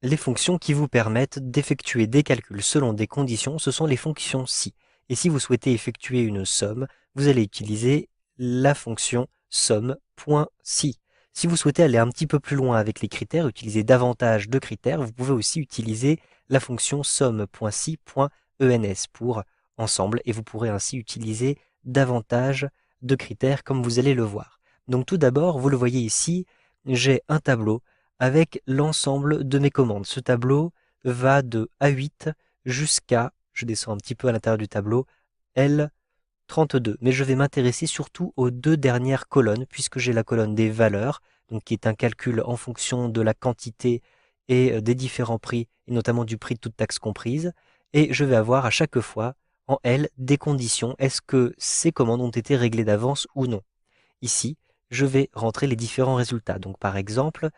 les fonctions qui vous permettent d'effectuer des calculs selon des conditions, ce sont les fonctions si. Et si vous souhaitez effectuer une somme, vous allez utiliser la fonction somme.si. Si vous souhaitez aller un petit peu plus loin avec les critères, utiliser davantage de critères, vous pouvez aussi utiliser la fonction somme.si.ens pour ensemble, et vous pourrez ainsi utiliser davantage de critères comme vous allez le voir. Donc tout d'abord, vous le voyez ici, j'ai un tableau avec l'ensemble de mes commandes. Ce tableau va de A8 jusqu'à, je descends un petit peu à l'intérieur du tableau, L32. Mais je vais m'intéresser surtout aux deux dernières colonnes, puisque j'ai la colonne des valeurs, donc qui est un calcul en fonction de la quantité et des différents prix, et notamment du prix de toute taxe comprise. Et je vais avoir à chaque fois en L des conditions. Est-ce que ces commandes ont été réglées d'avance ou non? Ici, je vais rentrer les différents résultats. Donc par exemple,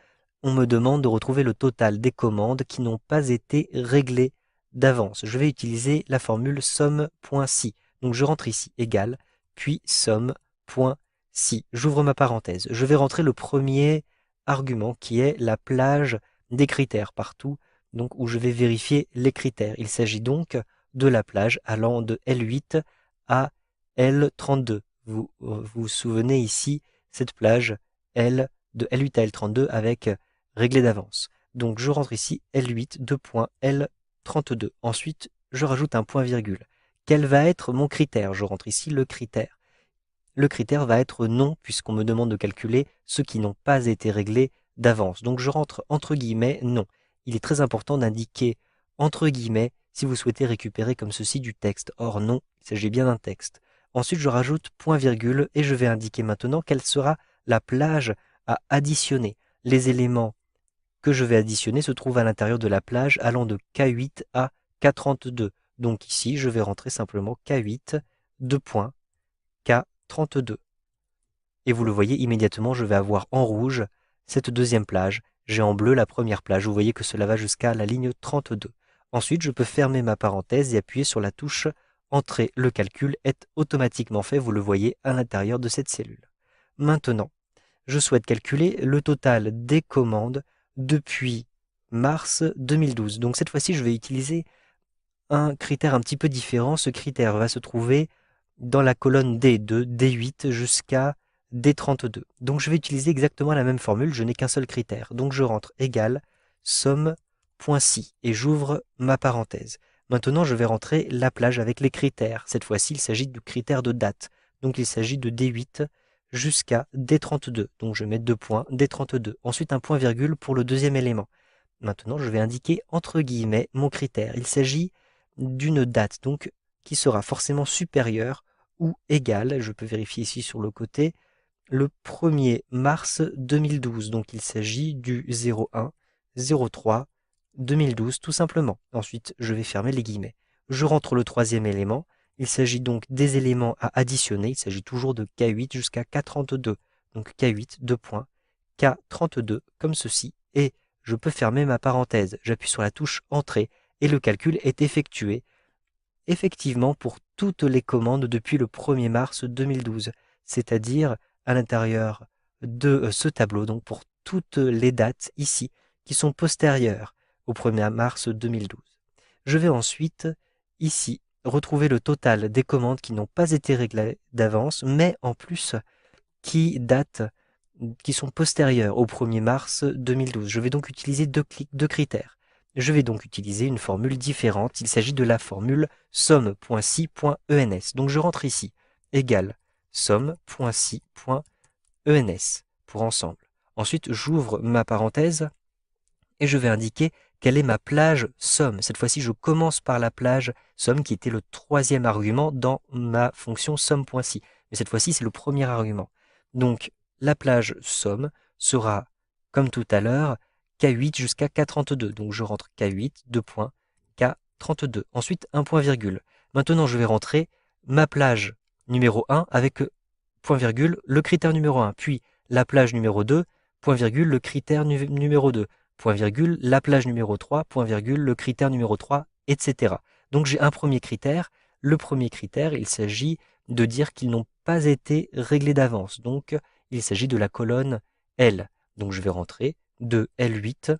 on me demande de retrouver le total des commandes qui n'ont pas été réglées d'avance. Je vais utiliser la formule somme.si. Donc je rentre ici égal, puis somme.si. J'ouvre ma parenthèse. Je vais rentrer le premier argument qui est la plage des critères partout, donc où je vais vérifier les critères. Il s'agit donc de la plage allant de L8 à L32. Vous souvenez ici cette plage L de L8 à L32 avec réglé d'avance. Donc je rentre ici L8, 2 points, L32. Ensuite, je rajoute un point virgule. Quel va être mon critère? Je rentre ici le critère. Le critère va être non, puisqu'on me demande de calculer ceux qui n'ont pas été réglés d'avance. Donc je rentre entre guillemets non. Il est très important d'indiquer entre guillemets si vous souhaitez récupérer comme ceci du texte. Or non, il s'agit bien d'un texte. Ensuite, je rajoute point virgule et je vais indiquer maintenant quelle sera la plage à additionner. Les éléments que je vais additionner se trouvent à l'intérieur de la plage allant de K8 à K32. Donc ici, je vais rentrer simplement K8, 2 points, K32. Et vous le voyez immédiatement, je vais avoir en rouge cette deuxième plage. J'ai en bleu la première plage. Vous voyez que cela va jusqu'à la ligne 32. Ensuite, je peux fermer ma parenthèse et appuyer sur la touche Entrée. Le calcul est automatiquement fait, vous le voyez, à l'intérieur de cette cellule. Maintenant, je souhaite calculer le total des commandes depuis mars 2012. Donc cette fois-ci, je vais utiliser un critère un petit peu différent. Ce critère va se trouver dans la colonne D, de D8 jusqu'à D32. Donc je vais utiliser exactement la même formule, je n'ai qu'un seul critère. Donc je rentre égal somme.si et j'ouvre ma parenthèse. Maintenant je vais rentrer la plage avec les critères. Cette fois-ci il s'agit du critère de date. Donc il s'agit de D8 jusqu'à D32. Donc je mets 2 points, D32. Ensuite un point virgule pour le deuxième élément. Maintenant je vais indiquer entre guillemets mon critère. Il s'agit d'une date donc qui sera forcément supérieure ou égale, je peux vérifier ici sur le côté, le 1er mars 2012. Donc il s'agit du 01 03 2012 tout simplement. Ensuite, je vais fermer les guillemets. Je rentre le troisième élément. Il s'agit donc des éléments à additionner. Il s'agit toujours de K8 jusqu'à K32. Donc K8, 2 points, K32 comme ceci. Et je peux fermer ma parenthèse. J'appuie sur la touche Entrée et le calcul est effectué effectivement pour toutes les commandes depuis le 1er mars 2012, c'est-à-dire à l'intérieur de ce tableau, donc pour toutes les dates ici qui sont postérieures au 1er mars 2012. Je vais ensuite ici retrouver le total des commandes qui n'ont pas été réglées d'avance, mais en plus qui datent, qui sont postérieures au 1er mars 2012. Je vais donc utiliser deux critères. Je vais donc utiliser une formule différente. Il s'agit de la formule somme.si.ens. Donc je rentre ici, égal somme.si.ens pour ensemble. Ensuite, j'ouvre ma parenthèse et je vais indiquer quelle est ma plage somme. Cette fois-ci, je commence par la plage somme qui était le troisième argument dans ma fonction somme.si. Mais cette fois-ci, c'est le premier argument. Donc, la plage somme sera, comme tout à l'heure, K8 jusqu'à K32. Donc, je rentre K8, 2 points, K32. Ensuite, un point virgule. Maintenant, je vais rentrer ma plage numéro 1 avec point virgule le critère numéro 1. Puis, la plage numéro 2, point virgule le critère numéro 2. Point virgule, la plage numéro 3, point virgule, le critère numéro 3, etc. Donc j'ai un premier critère. Le premier critère, il s'agit de dire qu'ils n'ont pas été réglés d'avance. Donc il s'agit de la colonne L. Donc je vais rentrer de L8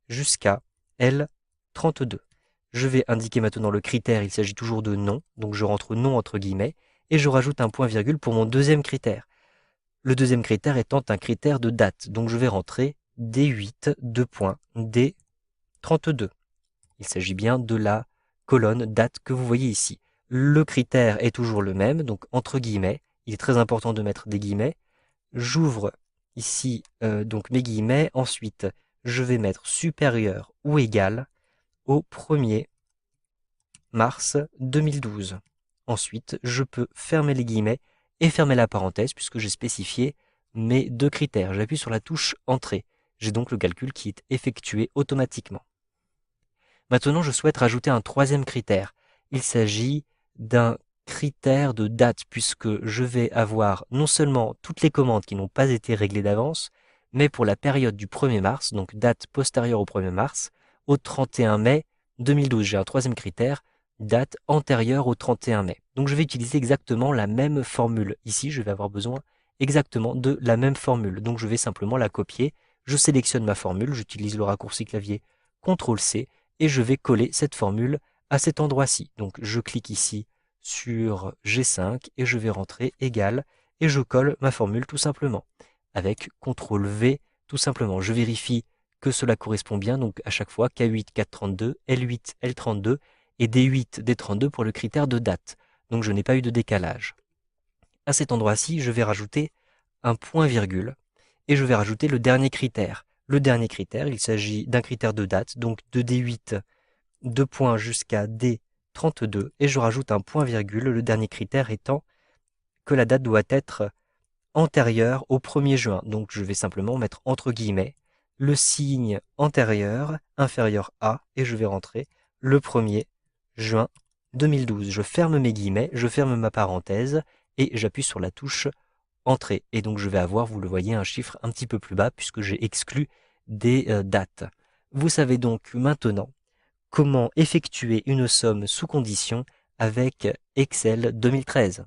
jusqu'à L32. Je vais indiquer maintenant le critère, il s'agit toujours de nom, donc je rentre nom entre guillemets, et je rajoute un point-virgule pour mon deuxième critère. Le deuxième critère étant un critère de date, donc je vais rentrer D8, D32. Il s'agit bien de la colonne date que vous voyez ici. Le critère est toujours le même, donc entre guillemets, il est très important de mettre des guillemets. J'ouvre ici donc mes guillemets, ensuite je vais mettre supérieur ou égal au 1er mars 2012. Ensuite, je peux fermer les guillemets et fermer la parenthèse puisque j'ai spécifié mes deux critères. J'appuie sur la touche Entrée. J'ai donc le calcul qui est effectué automatiquement. Maintenant, je souhaite rajouter un troisième critère. Il s'agit d'un critère de date puisque je vais avoir non seulement toutes les commandes qui n'ont pas été réglées d'avance, mais pour la période du 1er mars, donc date postérieure au 1er mars, au 31 mai 2012. J'ai un troisième critère, date antérieure au 31 mai. Donc je vais utiliser exactement la même formule. Ici, je vais avoir besoin exactement de la même formule. Donc je vais simplement la copier. Je sélectionne ma formule, j'utilise le raccourci clavier CTRL-C et je vais coller cette formule à cet endroit-ci. Donc je clique ici sur G5 et je vais rentrer égal et je colle ma formule tout simplement. Avec CTRL-V tout simplement. Je vérifie que cela correspond bien, donc à chaque fois K8, K32, L8, L32 et D8, D32 pour le critère de date. Donc je n'ai pas eu de décalage. À cet endroit-ci, je vais rajouter un point-virgule et je vais rajouter le dernier critère. Le dernier critère, il s'agit d'un critère de date, donc de D8, 2 points jusqu'à D32 et je rajoute un point-virgule, le dernier critère étant que la date doit être antérieure au 1er juin. Donc je vais simplement mettre entre guillemets le signe antérieur inférieur à et je vais rentrer le 1er juin 2012. Je ferme mes guillemets, je ferme ma parenthèse et j'appuie sur la touche Entrée. Et donc je vais avoir, vous le voyez, un chiffre un petit peu plus bas puisque j'ai exclu des dates. Vous savez donc maintenant comment effectuer une somme sous condition avec Excel 2013.